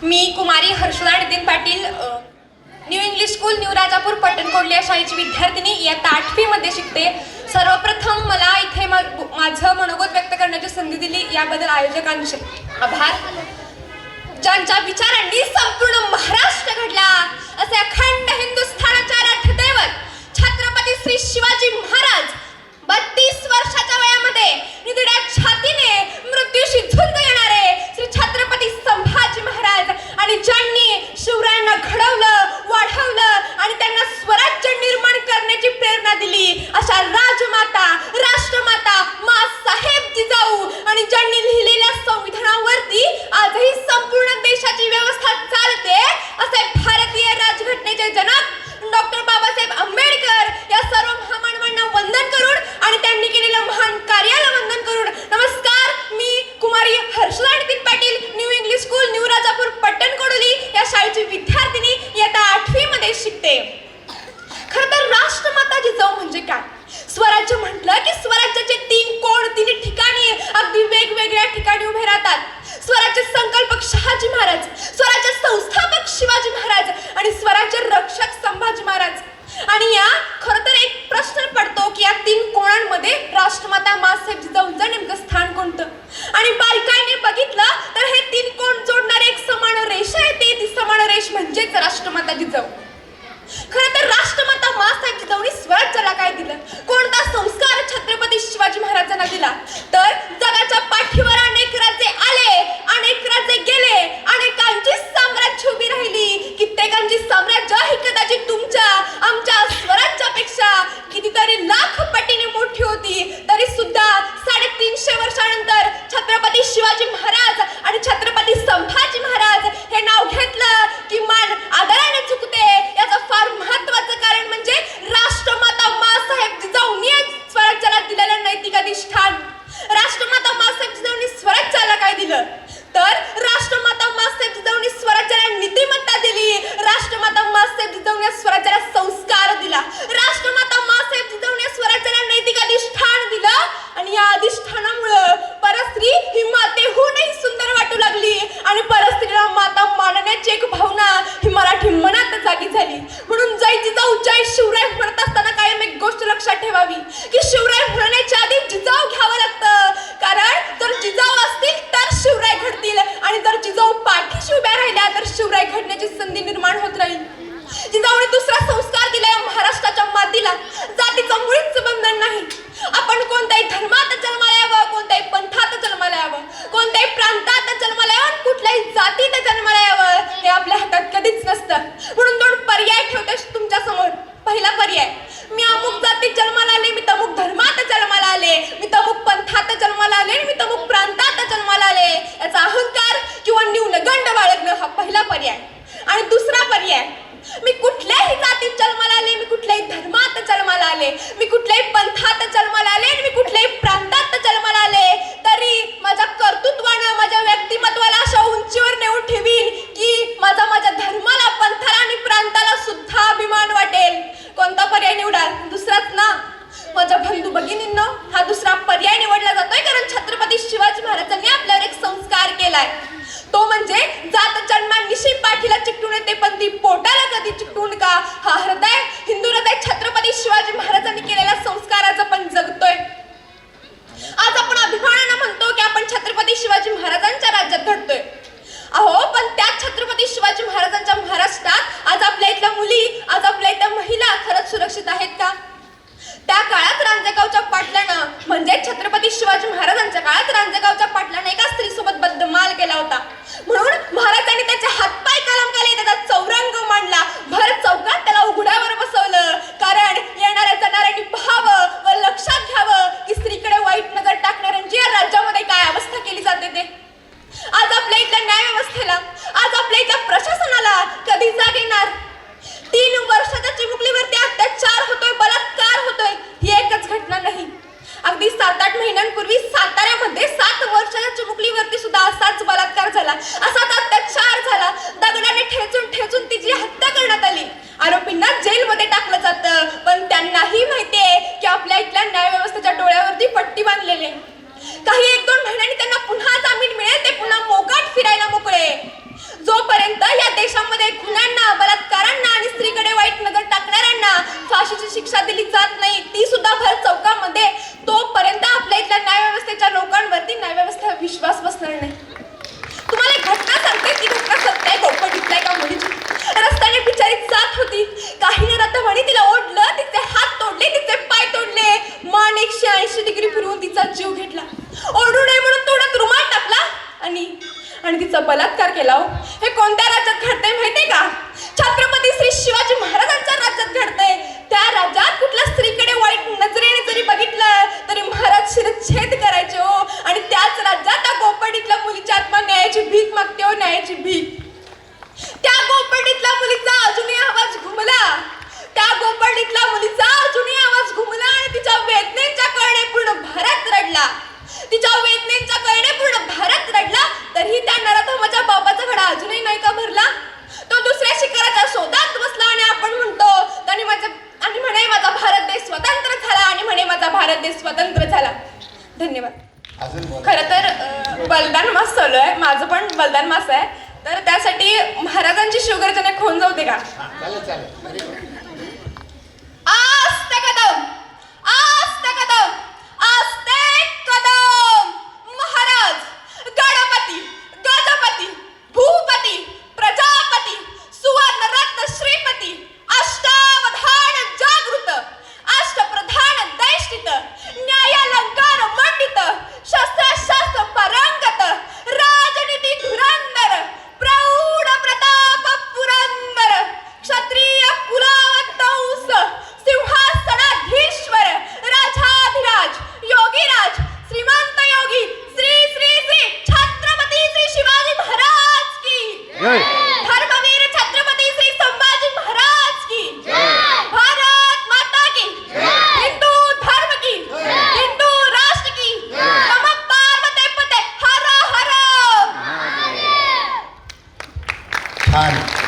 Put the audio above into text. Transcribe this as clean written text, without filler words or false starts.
मी कुमारी Harshada Nitin Patil new English school new Rajapur Pattankodli या शाळेची विद्यार्थिनी इयत्ता 8वी मध्ये शिकते. सर्वप्रथम मला इथे माझं मनोगत व्यक्त करण्याची संधी दिली याबद्दल आयोजकांचे आभार. ज्यांच्या विचारांनी संपूर्ण महाराष्ट्र घडला असे अखंड हिंदुस्थानाच्या राष्ट्रदैवत छत्रपती श्री शिवाजी महाराज 32 वर्षाच्या वयामध्ये निधड्या छातीने मृत्यूशी झुंज येणारे श्री छत्रपती संभाजी महाराज आणि ज्यांनी शिवरायांना घडवलं, वाढवलं आणि त्यांना स्वराज्य निर्माण करण्याची प्रेरणा दिली अशा राजमाता, राष्ट्रमाता माँसाहेब जिजाऊ आणि ज्यांनी लिहिलेल्या संविधानावरती आजही संपूर्ण देशाची व्यवस्था चालते असे भारतीय राजघटनेचे जनक डॉक्टर बाबासाहेब आंबेडकर या सर्व महामानवांना वंदन करून आणि त्यांनी केलेल्या महान कार्याला वंदन करून नमस्कार. मी कुमारी Harshada Nitin Patil new English school new Rajapur Pattankodli या शाळेची विद्यार्थिनी इयत्ता 8वी मध्ये शिकते. खरं तर राष्ट्रमाता जिजाऊ म्हणजे काय? स्वराज्य म्हटलं की स्वराज्याचे 3 कोण 3 ठिकाणी अगदी वेगवेगळ्या ठिकाणी उभे राहतात. स्वराज्य संकल्पक शहाजी महाराज, स्वराज्य संस्थापक शिवाजी महाराज आणि स्वराज्य रक्षक संभाजी महाराज. आणि या खरं तर एक प्रश्न पडतो की या 3 कोणांमध्ये राष्ट्रमाता माँसाहेब जिजाऊंचं नेमकं स्थान कोणतं? आणि बारकाईने बघितलं तर हे 3 कोण जोडणारे एक समान रेष आहे. ती समान रेष म्हणजेच राष्ट्रमाता जिजाऊ. खरं तर राष्ट्रमाता माँसाहेब जिजाऊंनी स्वराज्याला काय दिलं? कोणता संस्कार छत्रपती शिवाजी महाराजांना दिला? तर जगाच्या पाठीवर अनेक राज्ये आले, अनेक राज्ये गेले, अनेकांची साम्राज्य उभी राहिली. कित्येकांची साम्राज्य ही कदाचित तुमच्या आमच्या स्वराज्यापेक्षा कितीतरी लाख पटीने मोठी होती. तरी सुद्धा 350 वर्षानंतर छत्रपती शिवाजी महाराज आणि छत्रपती संभाजी महाराज हे नाव घेतलं की मान आदराने चुकते. याचं फार महत्वाचं कारण म्हणजे राष्ट्रमाता माँसाहेब जिजाऊंनी स्वराज्याला दिलेलं नैतिक अधिष्ठान. राष्ट्रमाता माँसाहेब जिजाऊंनी स्वराज्याला काय दिलं? तर राष्ट्रमाता माँसाहेब जिजाऊंनी स्वराज्याला नीतिमत्ता दिली. राष्ट्रमाता माँसाहेब जिजाऊंनी स्वराज्याला संस्कार दिला. राष्ट्रमाता माँसाहेब जिजाऊंनी स्वराज्याला नैतिक अधिष्ठान दिलं. आणि या अधिष्ठानामुळं परस्त्री ही मातेहूनही सुंदर वाटू लागली आणि परस्त्रीला माता मानण्याची एक भावना ही मराठी मनात जागी झाली. म्हणून जय जिजाऊ जय शिवराय म्हणत असताना कायम एक गोष्ट लक्षात ठेवावी की शिवराय म्हणण्याच्या आधी जिजाऊ घ्यावं लागतं. कारण जर जिजाऊ असतील तर शिवराय घडतील आणि जर जिजाऊ पाठीशी उभ्या राहिल्या तर शिवराय घडण्याची संधी निर्माण होत राहील. जिजाऊने दुसरा संस्कार दिलाय महाराष्ट्राच्या मातीला. जातीचं मुळीच बंधन नाही. आपण कोणत्याही धर्मात जन्माला यावं, कोणत्याही पंथात जन्माला यावं, कोणत्याही प्रांतात जन्माला यावं, कुठल्याही जातीत जन्माला यावं हे आपल्या हातात कधीच नसतं. म्हणून 2 पर्याय ठेवते तुमच्या समोर. पहिला पर्याय, मी अमुक जातीत जन्माला आले, मी तमुक धर्मात जन्माला आले, मी तमुक पंथात जन्माला आले, मी तमुक प्रांतात जन्माला आले, याचा अहंकार किंवा न्यूनगंड बाळगणं हा पहिला पर्याय. आणि दुसरा पर्याय, मी कुठल्याही जातीत जन्माला आले, मी कुठल्याही धर्मात जन्माला आले, मी कुठल्याही पंथात जन्माला आले आणि मी कुठल्याही प्रांतात जन्माला आले, तरी माझ्या कर्तृत्वानं माझ्या व्यक्तिमत्वाला अशा उंचीवर नेऊन ठेवीन की माझ्या धर्माला, पंथाला आणि प्रांताला सुद्धा अभिमान वाटेल. कोणता पर्याय निवडाल? दुसराच ना. माझ्या बंधू भगिनींनो, हा दुसरा पर्याय निवडला जातोय कारण छत्रपती शिवाजी महाराजांनी आपल्यावर एक संस्कार केलाय. तो म्हणजे जात जन्मानिशी पाठीला चिकटून येते पण ती पोटाला कधी चिकटून का. हा हृदय, हिंदू हृदय छत्रपती शिवाजी महाराजांनी केलेल्या संस्काराचं पण जगतोय. आज आपण अभिमानानं म्हणतो की आपण छत्रपती शिवाजी महाराजांच्या राज्यात घडतोय. अहो, पण त्या छत्रपती शिवाजी महाराजांच्या महाराष्ट्रात आज आपल्या इथल्या मुली, आज आपल्या इथल्या महिला खरंच सुरक्षित आहेत का? त्या काळात रांजणगावच्या पाटलानं म्हणजे छत्रपती शिवाजी महाराजांच्या काळात रांजणगावच्या पाटलानं एका स्त्रीसोबत बदमाल केला होता. म्हणून महाराजांनी त्याचे हातपाय कलम केले, त्याचा चौरंग मांडला, भर चौकात त्याला उघड्यावर बसवलं. कारण येणाऱ्या जाणाऱ्यांनी पाहावं व लक्षात घ्यावं की स्त्रीकडे वाईट नजर टाकणाऱ्यांची या राज्यामध्ये काय अवस्था केली जाते ते. आज आपल्या इथल्या न्याय व्यवस्थेला, आज आपल्या इथल्या प्रशासनाला कधी जाग येणार? 3 वर्षाच्या चिमुकलीवरती अत्याचार होतोय, बलात्कार होतोय, ही एकच घटना नाही. अगदी 7-8 महिन्यांपूर्वी साताऱ्यामध्ये 7 वर्षाच्या चिमुकलीवरती सुद्धा असाच बलात्कार झाला, असाच अत्याचार झाला. दगडाने ठेचून तिची हत्या करण्यात आली. आरोपींना जेलमध्ये टाकलं जातं, पण त्यांनाही माहितीये की आपल्या इथल्या न्याय व्यवस्थेच्या डोळ्यावरती पट्टी बांधलेली. काही 1-2 महिन्यांनी त्यांना पुन्हा जामीन मिळेल, ते पुन्हा मोकाट फिरायला मोकळे. जोपर्यंत न्यायव्यवस्थेच्या लोकांवरती न्यायव्यवस्था विश्वास बसणार नाही. तुम्हाला एक घटना सांगते. ती घटना सत्य आहे. गोपट इथलाय का मुलीची रस्त्याने बिचारी जात होती. काही न राहता म्हणे तिला ओढलं, तिचे हात तोडले, तिचे पाय तोडले, मान 180 डिग्री फिरवून तिचा जीव घेतला. ओढू नये म्हणून तोंडात रुमाल टाकला आणि तिचा बलात्कार केला. हे कोणत्या राज्यात घडतंय माहितीये का? छत्रपती श्री शिवाजी महाराजांच्या राज्यात घडतंय. त्या राज्यात कुठल्या स्त्रीकडे वाईट नजरेने जरी बघितलं तरी महाराज शिरच्छेद करायचे हो. आणि त्याच राज्यात त्या गोपडीतल्या मुलीची आत्मा न्यायाची भीक मागते हो, न्यायाची भीक. त्या गोपडीतल्या मुलीचा अजूनही आवाज घुमला. त्या गोपडीतल्या मुलीचा अजूनही आवाज घुमला आणि तिच्या वेदनेच्या कळणे पूर्ण भारत रडला. तिच्या वेदनेच्या कळणे पूर्ण भारत रडला. तरीही त्या नराधमाच्या बापाचा घडा अजूनही नाही का भरला? तो दुसऱ्या शिकाराच्या शोधात बसला आणि आपण म्हणतो आणि म्हणे माझा भारत देश स्वतंत्र झाला आणि म्हणे माझा भारत देश स्वतंत्र झाला. धन्यवाद. खरं तर बलिदान मास चालू आहे. माझं पण बलिदान मास आहे. तर त्यासाठी महाराजांची शिवगर्जना खोन जाऊ दे का? आस्ते कदम, आस्ते कदम, आस्ते कदम. महाराज, गणपती, गजपती, भूपती, प्रजापती, सुवर्णरत्न श्रीपती, अष्टावधान जागृत, अष्टप्रधान दैष्टित, न्यायालंकार मंडित, शस्त्रशास्त्र पारंगत, राजनीती धुरंधर, प्रौढ प्रताप पुरंदर, क्षत्रिय कुलावतंस, सिंहासनाधीश्वर, राजाधिराज, योगीराज, श्रीमंत योगी, श्री श्री श्री छत्रपती श्री शिवाजी महाराज की, धर्मवीर छत्रपती श्री संभाजी महाराज की, भारत माता की, हिंदू धर्म की, हिंदू राष्ट्र की, नमः पार्वते पते हर हर. छान.